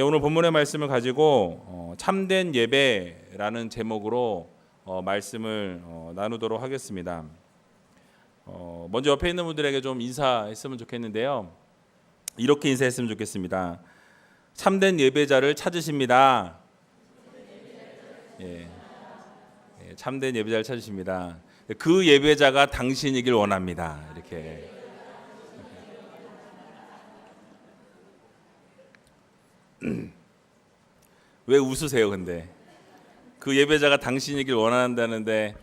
오늘 본문의 말씀을 가지고 참된 예배라는 제목으로 말씀을 나누도록 하겠습니다. 먼저 옆에 있는 분들에게 좀 인사했으면 좋겠는데요. 이렇게 인사했으면 좋겠습니다. 참된 예배자를 찾으십니다. 참된 예배자를 찾으십니다. 그 예배자가 당신이길 원합니다. 이렇게. 왜 웃으세요? 근데 그 예배자가 당신이길 원한다는데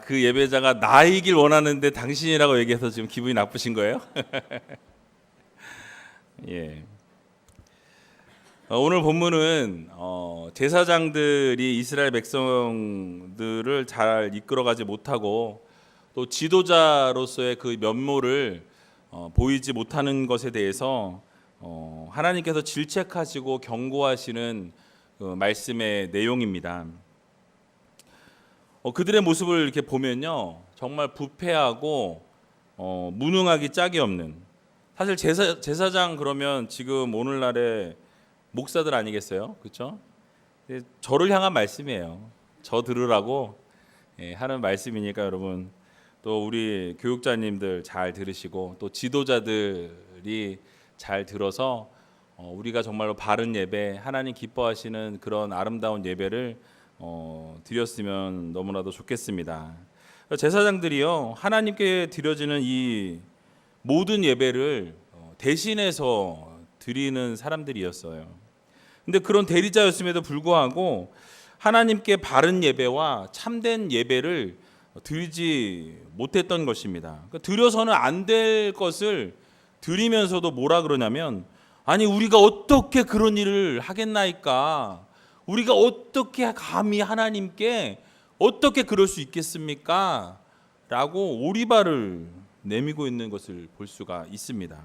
그 예배자가 나이길 원하는데 당신이라고 얘기해서 지금 기분이 나쁘신 거예요? 예. 오늘 본문은 제사장들이 이스라엘 백성들을 잘 이끌어가지 못하고 또 지도자로서의 그 면모를 보이지 못하는 것에 대해서 하나님께서 질책하시고 경고하시는 말씀의 내용입니다. 그들의 모습을 이렇게 보면요, 정말 부패하고 무능하기 짝이 없는, 사실 제사장 그러면 지금 오늘날의 목사들 아니겠어요? 그렇죠? 저를 향한 말씀이에요. 저 들으라고 하는 말씀이니까 여러분, 또 우리 교육자님들 잘 들으시고 또 지도자들이 잘 들어서 우리가 정말로 바른 예배, 하나님 기뻐하시는 그런 아름다운 예배를 드렸으면 너무나도 좋겠습니다. 제사장들이요, 하나님께 드려지는 이 모든 예배를 대신해서 드리는 사람들이었어요. 근데 그런 대리자였음에도 불구하고 하나님께 바른 예배와 참된 예배를 드리지 못했던 것입니다. 드려서는 안 될 것을 드리면서도 뭐라 그러냐면, 아니 우리가 어떻게 그런 일을 하겠나이까, 우리가 어떻게 감히 하나님께 어떻게 그럴 수 있겠습니까? 라고 오리발을 내밀고 있는 것을 볼 수가 있습니다.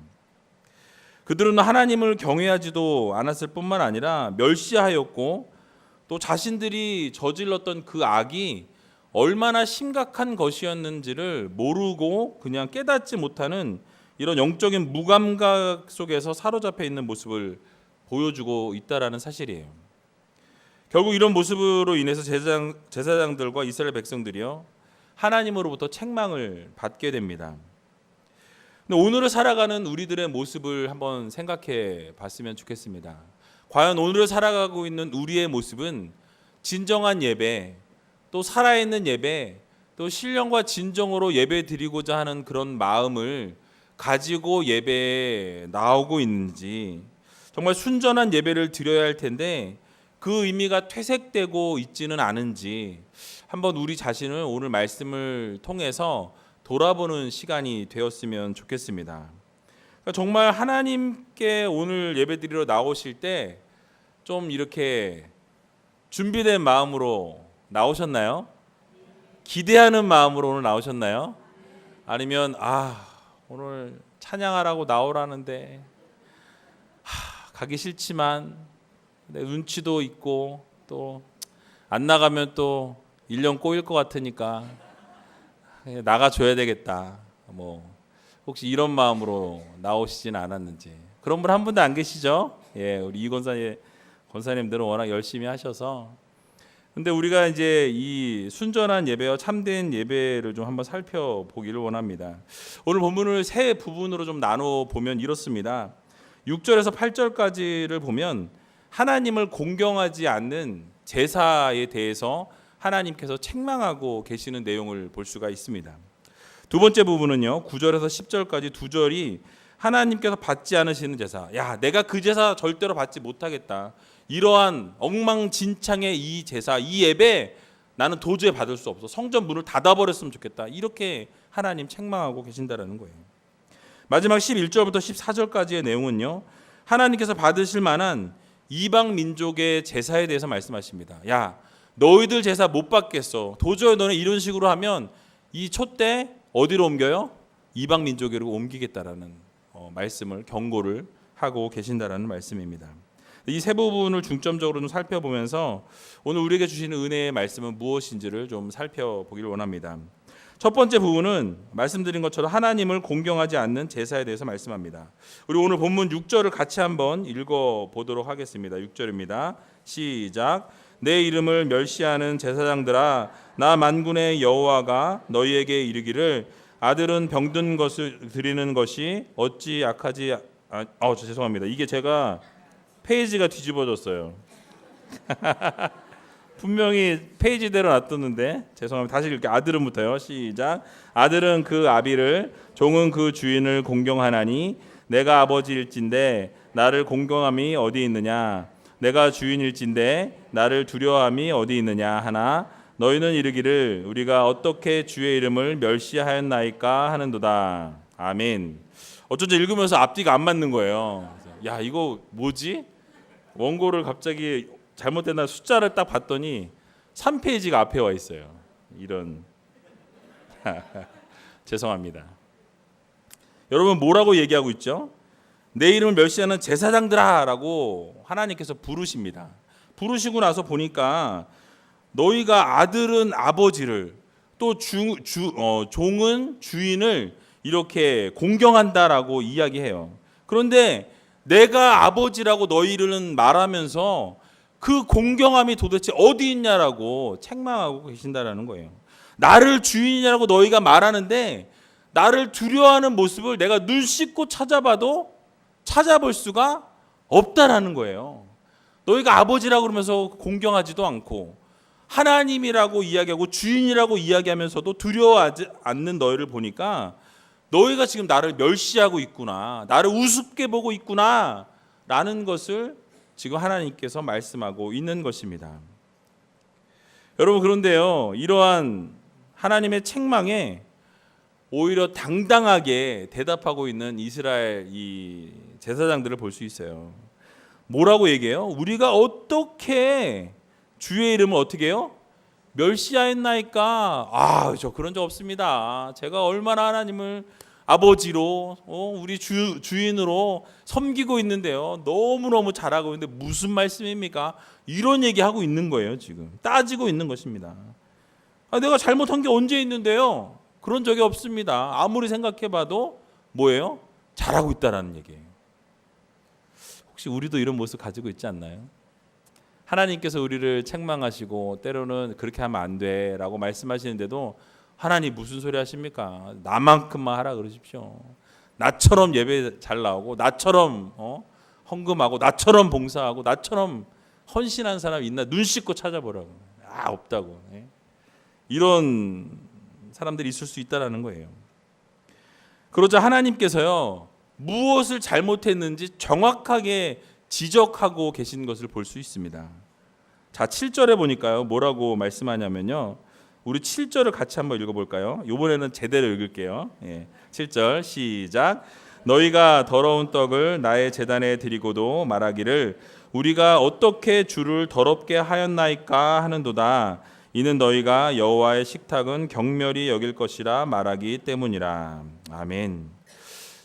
그들은 하나님을 경외하지도 않았을 뿐만 아니라 멸시하였고 또 자신들이 저질렀던 그 악이 얼마나 심각한 것이었는지를 모르고 그냥 깨닫지 못하는 이런 영적인 무감각 속에서 사로잡혀 있는 모습을 보여주고 있다라는 사실이에요. 결국 이런 모습으로 인해서 제사장들과 이스라엘 백성들이요, 하나님으로부터 책망을 받게 됩니다. 근데 오늘을 살아가는 우리들의 모습을 한번 생각해 봤으면 좋겠습니다. 과연 오늘을 살아가고 있는 우리의 모습은 진정한 예배, 또 살아있는 예배, 또 신령과 진정으로 예배 드리고자 하는 그런 마음을 가지고 예배에 나오고 있는지, 정말 순전한 예배를 드려야 할 텐데 그 의미가 퇴색되고 있지는 않은지 한번 우리 자신을 오늘 말씀을 통해서 돌아보는 시간이 되었으면 좋겠습니다. 그러니까 정말 하나님께 오늘 예배드리러 나오실 때 좀 이렇게 준비된 마음으로 나오셨나요? 기대하는 마음으로 오늘 나오셨나요? 아니면 오늘 찬양하라고 나오라는데 가기 싫지만 내 눈치도 있고 또 안 나가면 또 1년 꼬일 것 같으니까 나가줘야 되겠다, 혹시 이런 마음으로 나오시진 않았는지. 그런 분 한 분도 안 계시죠? 우리 이 권사님들은 워낙 열심히 하셔서. 근데 우리가 이제 이 순전한 예배와 참된 예배를 좀 한번 살펴보기를 원합니다. 오늘 본문을 세 부분으로 좀 나눠 보면 이렇습니다. 6절에서 8절까지를 보면 하나님을 공경하지 않는 제사에 대해서 하나님께서 책망하고 계시는 내용을 볼 수가 있습니다. 두 번째 부분은요, 9절에서 10절까지 두 절이 하나님께서 받지 않으시는 제사, 내가 그 제사 절대로 받지 못하겠다, 이러한 엉망진창의 이 제사, 이 예배 나는 도저히 받을 수 없어, 성전 문을 닫아버렸으면 좋겠다, 이렇게 하나님 책망하고 계신다라는 거예요. 마지막 11절부터 14절까지의 내용은요, 하나님께서 받으실 만한 이방 민족의 제사에 대해서 말씀하십니다. 너희들 제사 못 받겠어, 도저히 너네 이런 식으로 하면 이 촛대 어디로 옮겨요? 이방 민족으로 옮기겠다라는 말씀을, 경고를 하고 계신다라는 말씀입니다. 이 세 부분을 중점적으로 좀 살펴보면서 오늘 우리에게 주시는 은혜의 말씀은 무엇인지를 좀 살펴보기를 원합니다. 첫 번째 부분은 말씀드린 것처럼 하나님을 공경하지 않는 제사에 대해서 말씀합니다. 우리 오늘 본문 6절을 같이 한번 읽어보도록 하겠습니다. 6절입니다. 시작. 내 이름을 멸시하는 제사장들아, 나 만군의 여호와가 너희에게 이르기를 아들은 병든 것을 드리는 것이 어찌 악하지 죄송합니다. 이게 제가 페이지가 뒤집어졌어요. 분명히 페이지대로 놔뒀는데 죄송합니다. 다시 읽게. 아들은부터요. 시작. 아들은 그 아비를, 종은 그 주인을 공경하나니 내가 아버지일진데 나를 공경함이 어디 있느냐? 내가 주인일진데 나를 두려워함이 어디 있느냐 하나 너희는 이르기를 우리가 어떻게 주의 이름을 멸시하였나이까 하는도다. 아멘. 어쩐지 읽으면서 앞뒤가 안 맞는 거예요. 야, 이거 뭐지? 원고를 갑자기 잘못된 숫자를 딱 봤더니 3페이지가 앞에 와 있어요. 이런 죄송합니다. 여러분 뭐라고 얘기하고 있죠? 내 이름을 멸시하는 제사장들아라고 하나님께서 부르십니다. 부르시고 나서 보니까 너희가 아들은 아버지를 또 종은 주인을 이렇게 공경한다라고 이야기해요. 그런데 내가 아버지라고 너희들은 말하면서 그 공경함이 도대체 어디 있냐라고 책망하고 계신다라는 거예요. 나를 주인이라고 너희가 말하는데 나를 두려워하는 모습을 내가 눈 씻고 찾아봐도 찾아볼 수가 없다라는 거예요. 너희가 아버지라고 그러면서 공경하지도 않고 하나님이라고 이야기하고 주인이라고 이야기하면서도 두려워하지 않는 너희를 보니까 너희가 지금 나를 멸시하고 있구나, 나를 우습게 보고 있구나 라는 것을 지금 하나님께서 말씀하고 있는 것입니다. 여러분, 그런데요, 이러한 하나님의 책망에 오히려 당당하게 대답하고 있는 이스라엘 이 제사장들을 볼 수 있어요. 뭐라고 얘기해요? 우리가 어떻게 주의 이름을 어떻게 해요? 멸시하였나이까? 저 그런 적 없습니다. 제가 얼마나 하나님을 아버지로 우리 주인으로 섬기고 있는데요. 너무너무 잘하고 있는데 무슨 말씀입니까? 이런 얘기하고 있는 거예요. 지금 따지고 있는 것입니다. 내가 잘못한 게 언제 있는데요? 그런 적이 없습니다. 아무리 생각해봐도 뭐예요? 잘하고 있다라는 얘기예요. 혹시 우리도 이런 모습 가지고 있지 않나요? 하나님께서 우리를 책망하시고 때로는 그렇게 하면 안 돼라고 말씀하시는데도 하나님 무슨 소리 하십니까? 나만큼만 하라 그러십시오. 나처럼 예배 잘 나오고 나처럼 헌금하고 나처럼 봉사하고 나처럼 헌신한 사람 있나? 눈 씻고 찾아보라고. 없다고. 이런 사람들이 있을 수 있다라는 거예요. 그러자 하나님께서요, 무엇을 잘못했는지 정확하게 지적하고 계신 것을 볼 수 있습니다. 자, 7절에 보니까요, 뭐라고 말씀하냐면요, 우리 7절을 같이 한번 읽어볼까요? 이번에는 제대로 읽을게요. 7절 시작. 너희가 더러운 떡을 나의 제단에 드리고도 말하기를 우리가 어떻게 주를 더럽게 하였나이까 하는도다. 이는 너희가 여호와의 식탁은 경멸히 여길 것이라 말하기 때문이라. 아멘.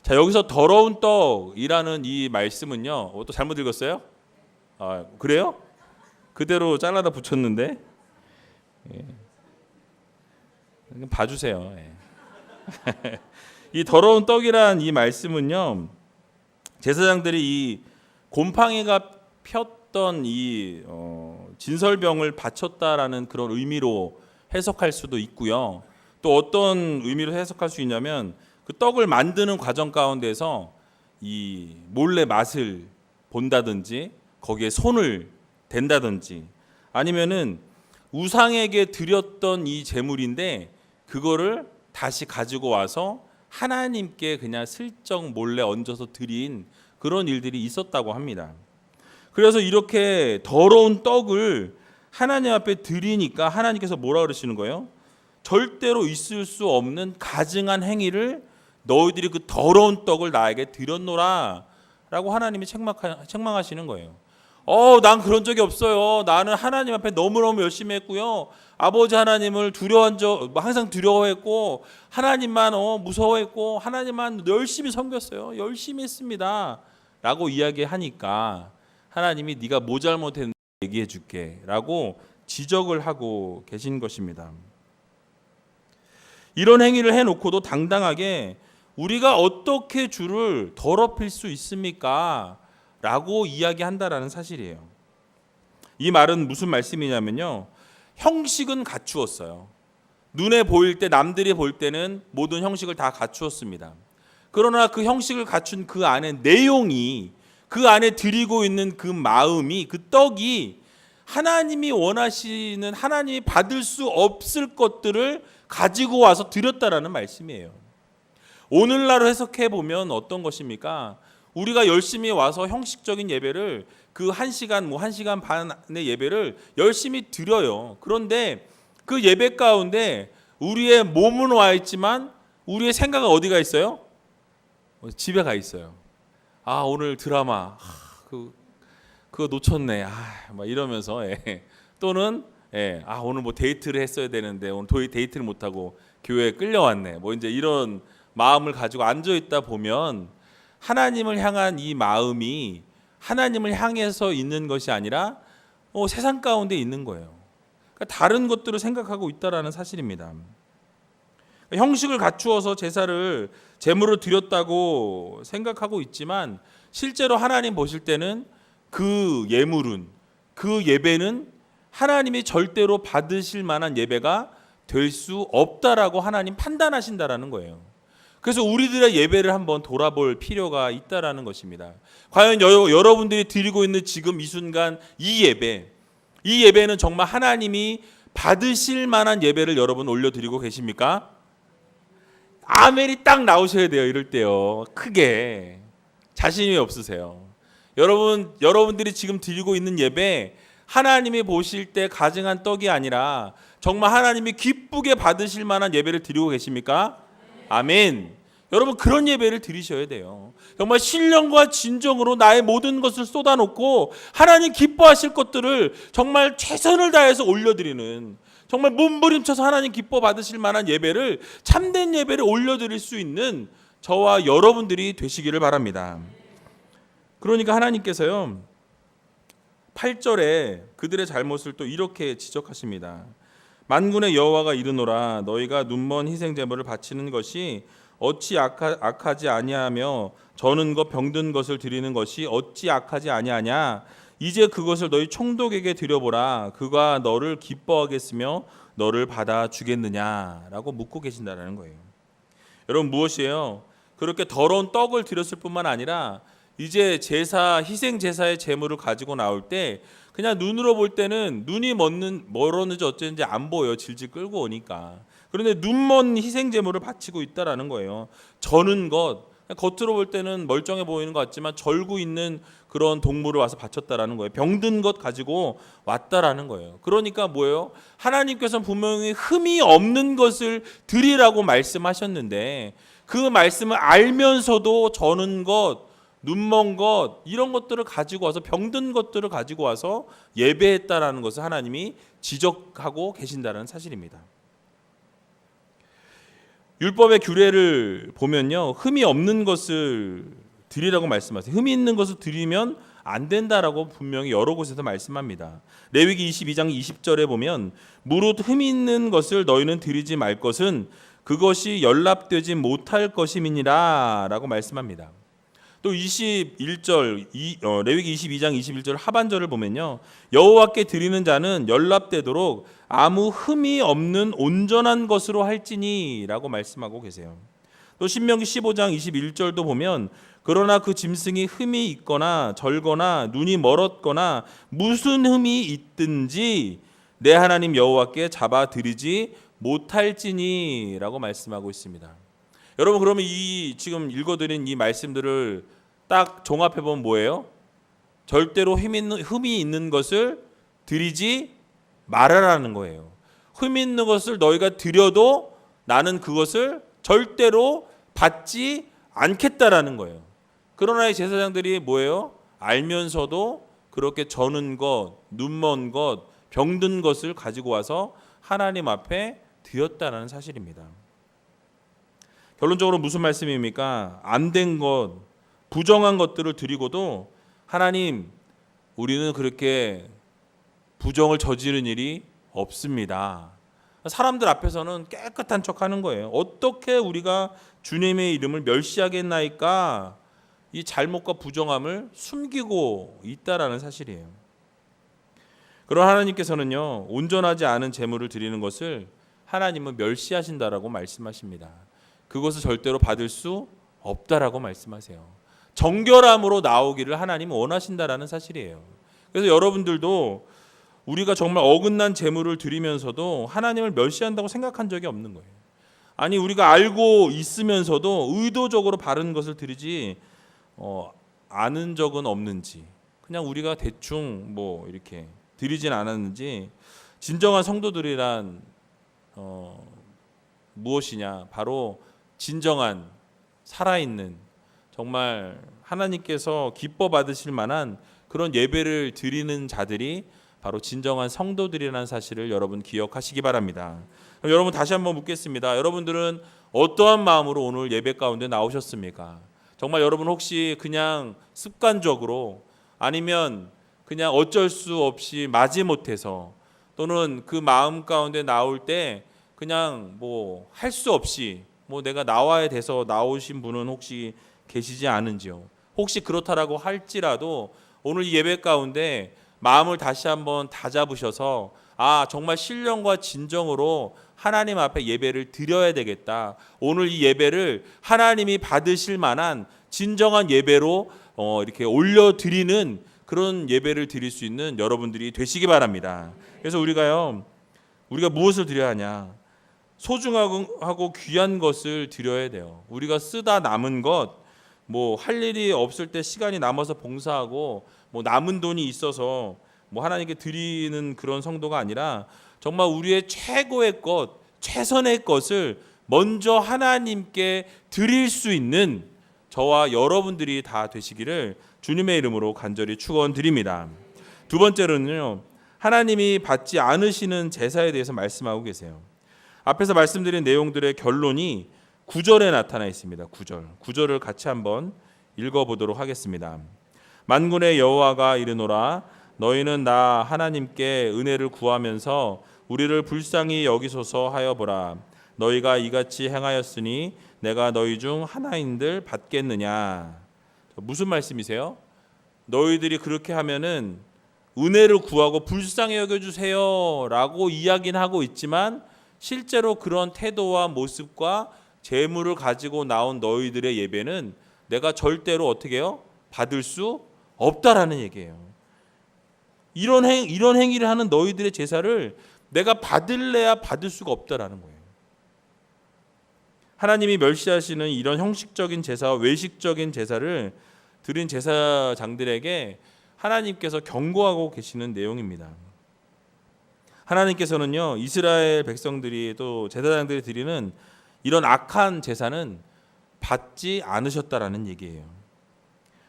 자, 여기서 더러운 떡이라는 이 말씀은요, 또 잘못 읽었어요? 그래요? 그대로 잘라다 붙였는데 봐주세요. 이 더러운 떡이란 이 말씀은요, 제사장들이 이 곰팡이가 폈던 이 진설병을 바쳤다라는 그런 의미로 해석할 수도 있고요. 또 어떤 의미로 해석할 수 있냐면 그 떡을 만드는 과정 가운데서 이 몰래 맛을 본다든지 거기에 손을 댄다든지 아니면은 우상에게 드렸던 이 제물인데 그거를 다시 가지고 와서 하나님께 그냥 슬쩍 몰래 얹어서 드린 그런 일들이 있었다고 합니다. 그래서 이렇게 더러운 떡을 하나님 앞에 드리니까 하나님께서 뭐라 그러시는 거예요? 절대로 있을 수 없는 가증한 행위를 너희들이 그 더러운 떡을 나에게 드렸노라 라고 하나님이 책망하시는 거예요. 난 그런 적이 없어요. 나는 하나님 앞에 너무너무 열심히 했고요. 아버지 하나님을 항상 두려워했고 하나님만 무서워했고 하나님만 열심히 섬겼어요. 열심히 했습니다. 라고 이야기하니까 하나님이 네가 뭐 잘못했는지 얘기해 줄게 라고 지적을 하고 계신 것입니다. 이런 행위를 해놓고도 당당하게 우리가 어떻게 주를 더럽힐 수 있습니까? 라고 이야기한다라는 사실이에요. 이 말은 무슨 말씀이냐면요, 형식은 갖추었어요. 눈에 보일 때, 남들이 볼 때는 모든 형식을 다 갖추었습니다. 그러나 그 형식을 갖춘 그 안에 내용이, 그 안에 드리고 있는 그 마음이, 그 떡이 하나님이 원하시는, 하나님이 받을 수 없을 것들을 가지고 와서 드렸다라는 말씀이에요. 오늘날로 해석해 보면 어떤 것입니까? 우리가 열심히 와서 형식적인 예배를 그 1시간, 1시간 반의 예배를 열심히 드려요. 그런데 그 예배 가운데 우리의 몸은 와 있지만 우리의 생각은 어디가 있어요? 집에 가 있어요. 아, 오늘 드라마 그거 놓쳤네. 막 이러면서 또는 오늘 뭐 데이트를 했어야 되는데 오늘 데이트를 못 하고 교회에 끌려왔네. 뭐 이제 이런 마음을 가지고 앉아 있다 보면 하나님을 향한 이 마음이 하나님을 향해서 있는 것이 아니라 세상 가운데 있는 거예요. 그러니까 다른 것들을 생각하고 있다라는 사실입니다. 형식을 갖추어서 제물을 드렸다고 생각하고 있지만 실제로 하나님 보실 때는 그 예물은, 그 예배는 하나님이 절대로 받으실 만한 예배가 될 수 없다라고 하나님 판단하신다라는 거예요. 그래서 우리들의 예배를 한번 돌아볼 필요가 있다라는 것입니다. 과연 여러분들이 드리고 있는 지금 이 순간 이 예배는 정말 하나님이 받으실 만한 예배를 여러분 올려드리고 계십니까? 아멘이 딱 나오셔야 돼요. 이럴 때요. 크게. 자신이 없으세요. 여러분들이 지금 드리고 있는 예배, 하나님이 보실 때 가증한 떡이 아니라 정말 하나님이 기쁘게 받으실 만한 예배를 드리고 계십니까? 아멘. 여러분, 그런 예배를 드리셔야 돼요. 정말 신령과 진정으로 나의 모든 것을 쏟아놓고 하나님 기뻐하실 것들을 정말 최선을 다해서 올려드리는, 정말 몸부림쳐서 하나님 기뻐 받으실 만한 예배를, 참된 예배를 올려드릴 수 있는 저와 여러분들이 되시기를 바랍니다. 그러니까 하나님께서요 8절에 그들의 잘못을 또 이렇게 지적하십니다. 만군의 여호와가 이르노라, 너희가 눈먼 희생 제물을 바치는 것이 어찌 악하지 아니하며 저는 것 병든 것을 드리는 것이 어찌 악하지 아니하냐. 이제 그것을 너희 총독에게 드려보라. 그가 너를 기뻐하겠으며 너를 받아주겠느냐라고 묻고 계신다라는 거예요. 여러분, 무엇이에요? 그렇게 더러운 떡을 드렸을 뿐만 아니라 이제 희생 제사의 제물을 가지고 나올 때 그냥 눈으로 볼 때는 눈이 멀었는지 어쩐지 안 보여. 질질 끌고 오니까. 그런데 눈먼 희생 제물을 바치고 있다라는 거예요. 저는 것, 겉으로 볼 때는 멀쩡해 보이는 것 같지만 절구 있는 그런 동물을 와서 바쳤다라는 거예요. 병든 것 가지고 왔다라는 거예요. 그러니까 뭐예요? 하나님께서는 분명히 흠이 없는 것을 드리라고 말씀하셨는데 그 말씀을 알면서도 저는 것, 눈먼 것, 이런 것들을 가지고 와서, 병든 것들을 가지고 와서 예배했다라는 것을 하나님이 지적하고 계신다는 사실입니다. 율법의 규례를 보면요, 흠이 없는 것을 드리라고 말씀하세요. 흠이 있는 것을 드리면 안 된다라고 분명히 여러 곳에서 말씀합니다. 레위기 22장 20절에 보면 무릇 흠이 있는 것을 너희는 드리지 말 것은 그것이 연락되지 못할 것임이니라 라고 말씀합니다. 또 21절 레위기 22장 21절 하반절을 보면요, 여호와께 드리는 자는 연락되도록 아무 흠이 없는 온전한 것으로 할지니 라고 말씀하고 계세요. 또 신명기 15장 21절도 보면 그러나 그 짐승이 흠이 있거나 절거나 눈이 멀었거나 무슨 흠이 있든지 내 하나님 여호와께 잡아 드리지 못할지니 라고 말씀하고 있습니다. 여러분, 그러면 이 지금 읽어드린 이 말씀들을 딱 종합해보면 뭐예요? 절대로 흠이 있는 것을 드리지 말아라는 거예요. 흠이 있는 것을 너희가 드려도 나는 그것을 절대로 받지 않겠다라는 거예요. 그러나 이 제사장들이 뭐예요? 알면서도 그렇게 저는 것, 눈먼 것, 병든 것을 가지고 와서 하나님 앞에 드렸다는 사실입니다. 결론적으로 무슨 말씀입니까? 안 된 것, 부정한 것들을 드리고도 하나님, 우리는 그렇게 부정을 저지른 일이 없습니다. 사람들 앞에서는 깨끗한 척하는 거예요. 어떻게 우리가 주님의 이름을 멸시하겠나이까? 이 잘못과 부정함을 숨기고 있다라는 사실이에요. 그러나 하나님께서는요, 온전하지 않은 제물을 드리는 것을 하나님은 멸시하신다라고 말씀하십니다. 그것을 절대로 받을 수 없다라고 말씀하세요. 정결함으로 나오기를 하나님은 원하신다라는 사실이에요. 그래서 여러분들도 우리가 정말 어긋난 제물을 드리면서도 하나님을 멸시한다고 생각한 적이 없는 거예요. 아니, 우리가 알고 있으면서도 의도적으로 바른 것을 드리지 아는 적은 없는지, 그냥 우리가 대충 뭐 이렇게 드리진 않았는지. 진정한 성도들이란 무엇이냐? 바로 진정한 살아있는, 정말 하나님께서 기뻐 받으실 만한 그런 예배를 드리는 자들이 바로 진정한 성도들이라는 사실을 여러분 기억하시기 바랍니다. 그럼 여러분, 다시 한번 묻겠습니다. 여러분들은 어떠한 마음으로 오늘 예배 가운데 나오셨습니까? 정말 여러분 혹시 그냥 습관적으로, 아니면 그냥 어쩔 수 없이 마지못해서, 또는 그 마음 가운데 나올 때 그냥 뭐 할 수 없이 뭐 내가 나와야 돼서 나오신 분은 혹시 계시지 않은지요? 혹시 그렇다라고 할지라도 오늘 이 예배 가운데 마음을 다시 한번 다잡으셔서, 정말 신령과 진정으로 하나님 앞에 예배를 드려야 되겠다. 오늘 이 예배를 하나님이 받으실 만한 진정한 예배로 이렇게 올려드리는 그런 예배를 드릴 수 있는 여러분들이 되시기 바랍니다. 그래서 우리가 무엇을 드려야 하냐? 소중하고 귀한 것을 드려야 돼요. 우리가 쓰다 남은 것, 뭐 할 일이 없을 때 시간이 남아서 봉사하고, 뭐 남은 돈이 있어서 뭐 하나님께 드리는 그런 성도가 아니라, 정말 우리의 최고의 것, 최선의 것을 먼저 하나님께 드릴 수 있는 저와 여러분들이 다 되시기를 주님의 이름으로 간절히 축원드립니다. 두 번째로는요, 하나님이 받지 않으시는 제사에 대해서 말씀하고 계세요. 앞에서 말씀드린 내용들의 결론이 9절에 나타나 있습니다. 9절을 같이 한번 읽어보도록 하겠습니다. 만군의 여호와가 이르노라, 너희는 나 하나님께 은혜를 구하면서 우리를 불쌍히 여기소서 하여 보라. 너희가 이같이 행하였으니 내가 너희 중 하나인들 받겠느냐? 무슨 말씀이세요? 너희들이 그렇게 하면은 은혜를 구하고 불쌍히 여겨주세요 라고 이야기는 하고 있지만, 실제로 그런 태도와 모습과 재물을 가지고 나온 너희들의 예배는 내가 절대로 어떻게 해요? 받을 수 없다라는 얘기예요. 이런 행위를 하는 너희들의 제사를 내가 받을래야 받을 수가 없다라는 거예요. 하나님이 멸시하시는 이런 형식적인 제사와 외식적인 제사를 드린 제사장들에게 하나님께서 경고하고 계시는 내용입니다. 하나님께서는요, 이스라엘 백성들이 또 제사장들이 드리는 이런 악한 제사는 받지 않으셨다라는 얘기예요.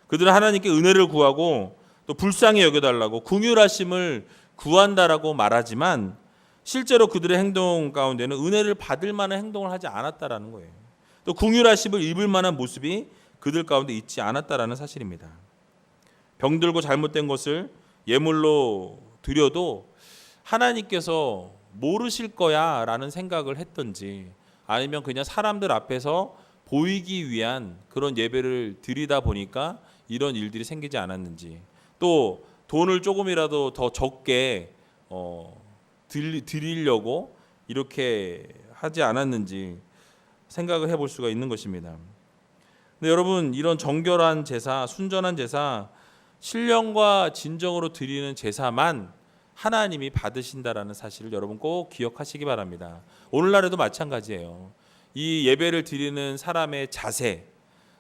그들은 하나님께 은혜를 구하고 또 불쌍히 여겨달라고 긍휼하심을 구한다라고 말하지만, 실제로 그들의 행동 가운데는 은혜를 받을 만한 행동을 하지 않았다라는 거예요. 또 긍휼하심을 입을 만한 모습이 그들 가운데 있지 않았다라는 사실입니다. 병들고 잘못된 것을 예물로 드려도 하나님께서 모르실 거야 라는 생각을 했던지, 아니면 그냥 사람들 앞에서 보이기 위한 그런 예배를 드리다 보니까 이런 일들이 생기지 않았는지, 또 돈을 조금이라도 더 적게 드리려고 이렇게 하지 않았는지 생각을 해볼 수가 있는 것입니다. 근데 여러분, 이런 정결한 제사, 순전한 제사, 신령과 진정으로 드리는 제사만 하나님이 받으신다라는 사실을 여러분 꼭 기억하시기 바랍니다. 오늘날에도 마찬가지예요. 이 예배를 드리는 사람의 자세,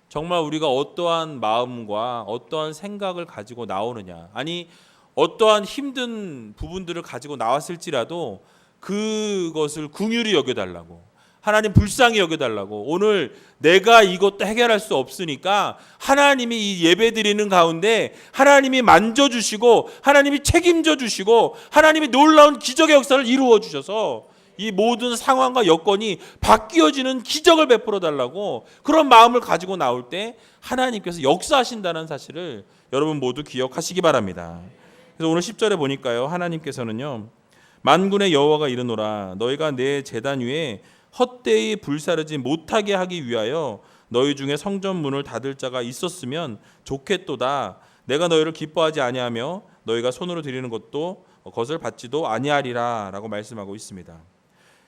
정말 우리가 어떠한 마음과 어떠한 생각을 가지고 나오느냐, 아니 어떠한 힘든 부분들을 가지고 나왔을지라도 그것을 긍휼히 여겨달라고, 하나님 불쌍히 여겨달라고, 오늘 내가 이것도 해결할 수 없으니까 하나님이 이 예배 드리는 가운데 하나님이 만져주시고 하나님이 책임져 주시고 하나님이 놀라운 기적의 역사를 이루어 주셔서 이 모든 상황과 여건이 바뀌어지는 기적을 베풀어 달라고, 그런 마음을 가지고 나올 때 하나님께서 역사하신다는 사실을 여러분 모두 기억하시기 바랍니다. 그래서 오늘 10절에 보니까요, 하나님께서는요, 만군의 여호와가 이르노라 너희가 내 제단 위에 헛되이 불사르지 못하게 하기 위하여 너희 중에 성전 문을 닫을 자가 있었으면 좋겠도다. 내가 너희를 기뻐하지 아니하며 너희가 손으로 드리는 것을 받지도 아니하리라 라고 말씀하고 있습니다.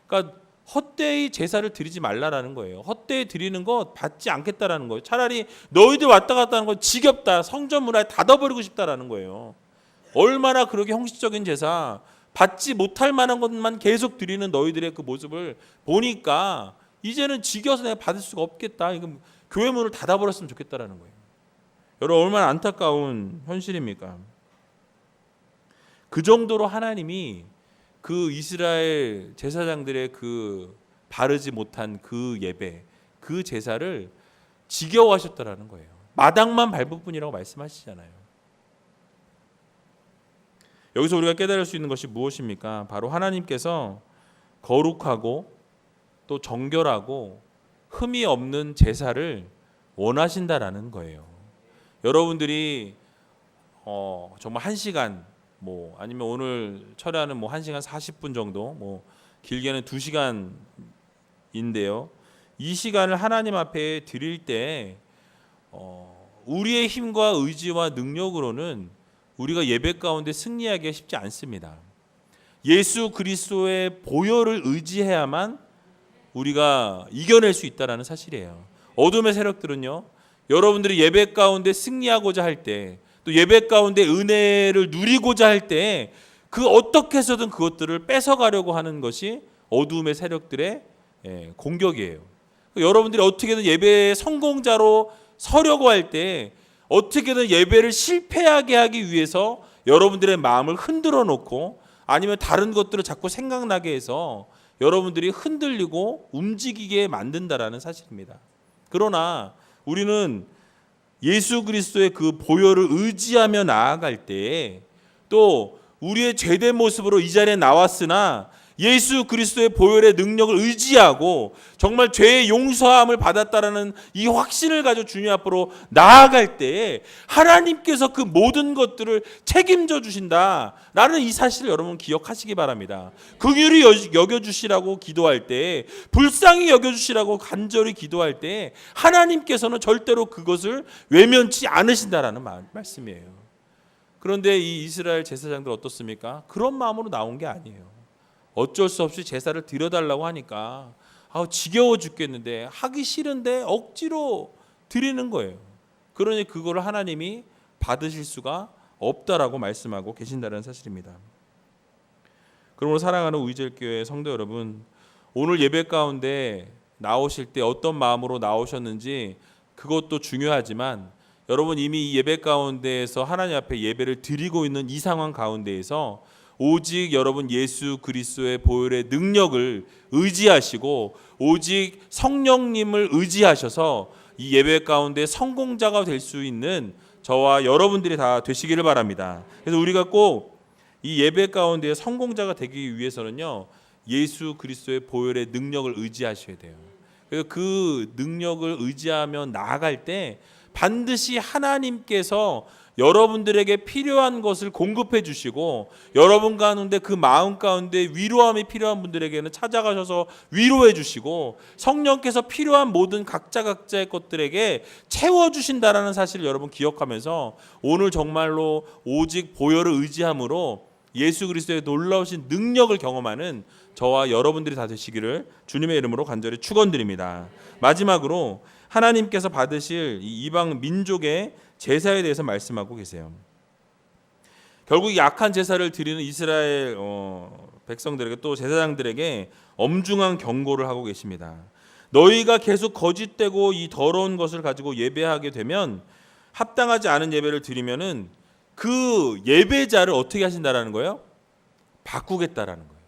그러니까 헛되이 제사를 드리지 말라라는 거예요. 헛되이 드리는 것 받지 않겠다라는 거예요. 차라리 너희들 왔다 갔다 하는 건 지겹다. 성전 문화에 닫아버리고 싶다라는 거예요. 얼마나 그렇게 형식적인 제사 받지 못할 만한 것만 계속 드리는 너희들의 그 모습을 보니까 이제는 지겨워서 내가 받을 수가 없겠다. 이건 교회 문을 닫아버렸으면 좋겠다라는 거예요. 여러분 얼마나 안타까운 현실입니까? 그 정도로 하나님이 그 이스라엘 제사장들의 그 바르지 못한 그 예배, 그 제사를 지겨워하셨다라는 거예요. 마당만 밟을 뿐이라고 말씀하시잖아요. 여기서 우리가 깨달을 수 있는 것이 무엇입니까? 바로 하나님께서 거룩하고 또 정결하고 흠이 없는 제사를 원하신다라는 거예요. 여러분들이 정말 1시간 아니면 오늘 철야는 1시간 40분 정도 길게는 2시간인데요. 이 시간을 하나님 앞에 드릴 때 우리의 힘과 의지와 능력으로는 우리가 예배 가운데 승리하기가 쉽지 않습니다. 예수 그리스도의 보혈을 의지해야만 우리가 이겨낼 수 있다는 사실이에요. 어둠의 세력들은요, 여러분들이 예배 가운데 승리하고자 할 때, 또 예배 가운데 은혜를 누리고자 할 때 그 어떻게 해서든 그것들을 뺏어가려고 하는 것이 어둠의 세력들의 공격이에요. 여러분들이 어떻게든 예배의 성공자로 서려고 할 때 어떻게든 예배를 실패하게 하기 위해서 여러분들의 마음을 흔들어 놓고 아니면 다른 것들을 자꾸 생각나게 해서 여러분들이 흔들리고 움직이게 만든다라는 사실입니다. 그러나 우리는 예수 그리스도의 그 보혈을 의지하며 나아갈 때 또 우리의 죄된 모습으로 이 자리에 나왔으나 예수 그리스도의 보혈의 능력을 의지하고 정말 죄의 용서함을 받았다라는 이 확신을 가지고 주님 앞으로 나아갈 때 하나님께서 그 모든 것들을 책임져 주신다라는 이 사실을 여러분 기억하시기 바랍니다. 긍휼히 여겨주시라고 기도할 때, 불쌍히 여겨주시라고 간절히 기도할 때 하나님께서는 절대로 그것을 외면치 않으신다라는 말씀이에요. 그런데 이 이스라엘 제사장들 어떻습니까? 그런 마음으로 나온 게 아니에요. 어쩔 수 없이 제사를 드려달라고 하니까 지겨워 죽겠는데 하기 싫은데 억지로 드리는 거예요. 그러니 그거를 하나님이 받으실 수가 없다라고 말씀하고 계신다는 사실입니다. 그러므로 사랑하는 우이젤교회 성도 여러분, 오늘 예배 가운데 나오실 때 어떤 마음으로 나오셨는지 그것도 중요하지만 여러분 이미 이 예배 가운데에서 하나님 앞에 예배를 드리고 있는 이 상황 가운데에서 오직 여러분 예수 그리스도의 보혈의 능력을 의지하시고 오직 성령님을 의지하셔서 이 예배 가운데 성공자가 될 수 있는 저와 여러분들이 다 되시기를 바랍니다. 그래서 우리가 꼭 이 예배 가운데 성공자가 되기 위해서는요, 예수 그리스도의 보혈의 능력을 의지하셔야 돼요. 그래서 그 능력을 의지하며 나아갈 때 반드시 하나님께서 여러분들에게 필요한 것을 공급해 주시고 여러분 가운데 그 마음 가운데 위로함이 필요한 분들에게는 찾아가셔서 위로해 주시고 성령께서 필요한 모든 각자의 것들에게 채워주신다라는 사실을 여러분 기억하면서 오늘 정말로 오직 보혈을 의지함으로 예수 그리스도의 놀라우신 능력을 경험하는 저와 여러분들이 다 되시기를 주님의 이름으로 간절히 축원드립니다. 마지막으로 하나님께서 받으실 이 이방 민족의 제사에 대해서 말씀하고 계세요. 결국 약한 제사를 드리는 이스라엘 백성들에게 또 제사장들에게 엄중한 경고를 하고 계십니다. 너희가 계속 거짓되고 이 더러운 것을 가지고 예배하게 되면 합당하지 않은 예배를 드리면은 그 예배자를 어떻게 하신다라는 거예요? 바꾸겠다라는 거예요.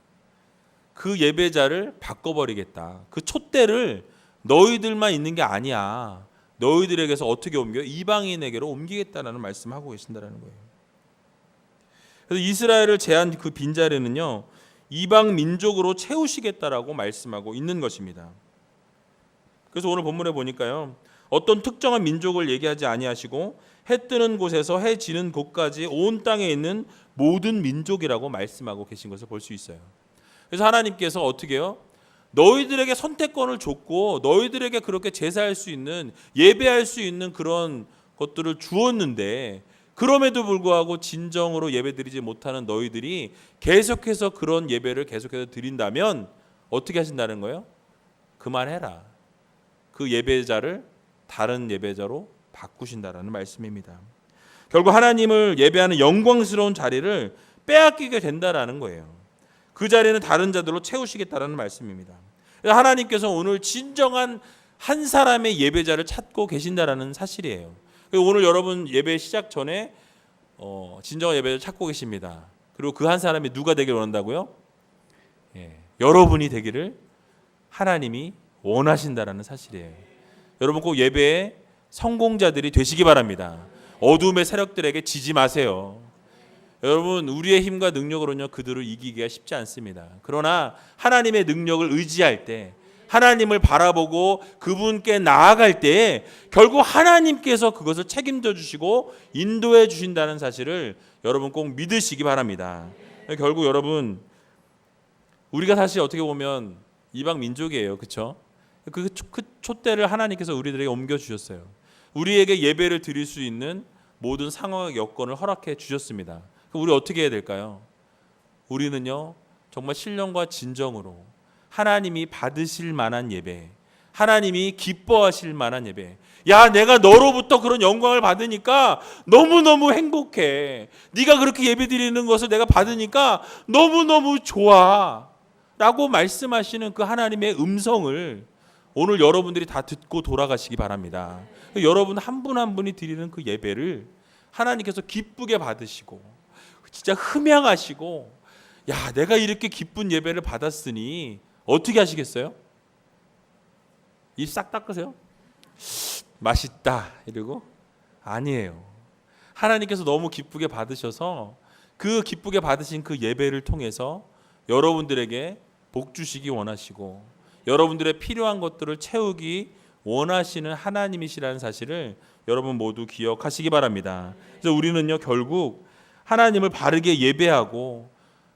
그 예배자를 바꿔버리겠다. 그 촛대를 너희들만 있는 게 아니야. 너희들에게서 어떻게 옮겨? 이방인에게로 옮기겠다라는 말씀하고 계신다라는 거예요. 그래서 이스라엘을 제한 그 빈자리는요, 이방 민족으로 채우시겠다라고 말씀하고 있는 것입니다. 그래서 오늘 본문에 보니까요, 어떤 특정한 민족을 얘기하지 아니하시고 해 뜨는 곳에서 해 지는 곳까지 온 땅에 있는 모든 민족이라고 말씀하고 계신 것을 볼 수 있어요. 그래서 하나님께서 어떻게 해요? 너희들에게 선택권을 줬고 너희들에게 그렇게 제사할 수 있는, 예배할 수 있는 그런 것들을 주었는데, 그럼에도 불구하고 진정으로 예배드리지 못하는 너희들이 계속해서 그런 예배를 계속해서 드린다면 어떻게 하신다는 거예요? 그만해라. 그 예배자를 다른 예배자로 바꾸신다라는 말씀입니다. 결국 하나님을 예배하는 영광스러운 자리를 빼앗기게 된다라는 거예요. 그 자리는 다른 자들로 채우시겠다라는 말씀입니다. 하나님께서 오늘 진정한 한 사람의 예배자를 찾고 계신다라는 사실이에요. 오늘 여러분 예배 시작 전에 진정한 예배자를 찾고 계십니다. 그리고 그 한 사람이 누가 되기를 원한다고요? 여러분이 되기를 하나님이 원하신다라는 사실이에요. 여러분 꼭 예배의 성공자들이 되시기 바랍니다. 어둠의 세력들에게 지지 마세요. 여러분 우리의 힘과 능력으로는요 그들을 이기기가 쉽지 않습니다. 그러나 하나님의 능력을 의지할 때, 하나님을 바라보고 그분께 나아갈 때 결국 하나님께서 그것을 책임져 주시고 인도해 주신다는 사실을 여러분 꼭 믿으시기 바랍니다. 결국 여러분 우리가 사실 어떻게 보면 이방 민족이에요. 그렇죠? 그 촛대를 하나님께서 우리들에게 옮겨 주셨어요. 우리에게 예배를 드릴 수 있는 모든 상황의 여건을 허락해 주셨습니다. 우리 어떻게 해야 될까요? 우리는요 정말 신령과 진정으로 하나님이 받으실 만한 예배, 하나님이 기뻐하실 만한 예배. 야, 내가 너로부터 그런 영광을 받으니까 너무너무 행복해. 네가 그렇게 예배 드리는 것을 내가 받으니까 너무너무 좋아 라고 말씀하시는 그 하나님의 음성을 오늘 여러분들이 다 듣고 돌아가시기 바랍니다. 여러분 한 분 한 분이 드리는 그 예배를 하나님께서 기쁘게 받으시고 진짜 흠양하시고, 야, 내가 이렇게 기쁜 예배를 받았으니 어떻게 하시겠어요? 입 싹 닦으세요? 맛있다 이러고? 아니에요. 하나님께서 너무 기쁘게 받으셔서 그 기쁘게 받으신 그 예배를 통해서 여러분들에게 복 주시기 원하시고 여러분들의 필요한 것들을 채우기 원하시는 하나님이시라는 사실을 여러분 모두 기억하시기 바랍니다. 그래서 우리는요 결국 하나님을 바르게 예배하고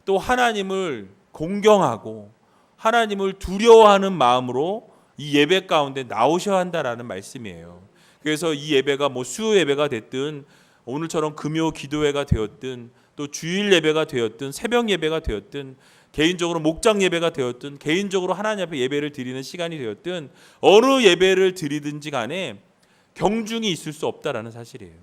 또 하나님을 공경하고 하나님을 두려워하는 마음으로 이 예배 가운데 나오셔야 한다라는 말씀이에요. 그래서 이 예배가 뭐 수요 예배가 됐든 오늘처럼 금요 기도회가 되었든 또 주일 예배가 되었든 새벽 예배가 되었든 개인적으로 목장 예배가 되었든 개인적으로 하나님 앞에 예배를 드리는 시간이 되었든 어느 예배를 드리든지 간에 경중이 있을 수 없다라는 사실이에요.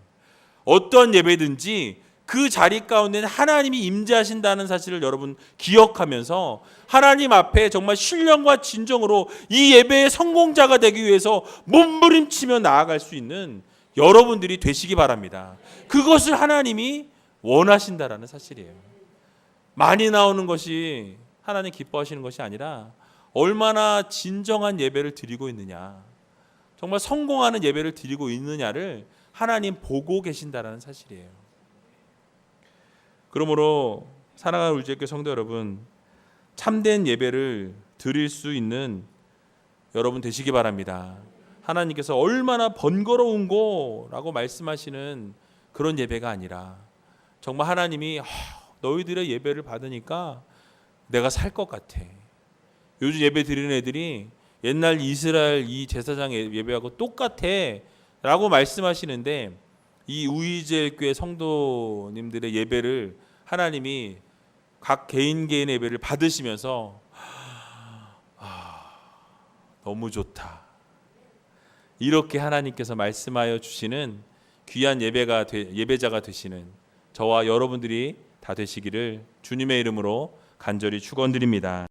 어떤 예배든지 그 자리 가운데는 하나님이 임재하신다는 사실을 여러분 기억하면서 하나님 앞에 정말 신령과 진정으로 이 예배의 성공자가 되기 위해서 몸부림치며 나아갈 수 있는 여러분들이 되시기 바랍니다. 그것을 하나님이 원하신다라는 사실이에요. 많이 나오는 것이 하나님 기뻐하시는 것이 아니라 얼마나 진정한 예배를 드리고 있느냐, 정말 성공하는 예배를 드리고 있느냐를 하나님 보고 계신다라는 사실이에요. 그러므로 사랑하는 울지교회 성도 여러분, 참된 예배를 드릴 수 있는 여러분 되시기 바랍니다. 하나님께서 얼마나 번거로운 거라고 말씀하시는 그런 예배가 아니라 정말 하나님이 너희들의 예배를 받으니까 내가 살 것 같아. 요즘 예배 드리는 애들이 옛날 이스라엘 이 제사장 예배하고 똑같아 라고 말씀하시는데 이 우이젤 교회 성도님들의 예배를 하나님이 각 개인의 예배를 받으시면서 너무 좋다 이렇게 하나님께서 말씀하여 주시는 귀한 예배자가 되시는 저와 여러분들이 다 되시기를 주님의 이름으로 간절히 축원드립니다.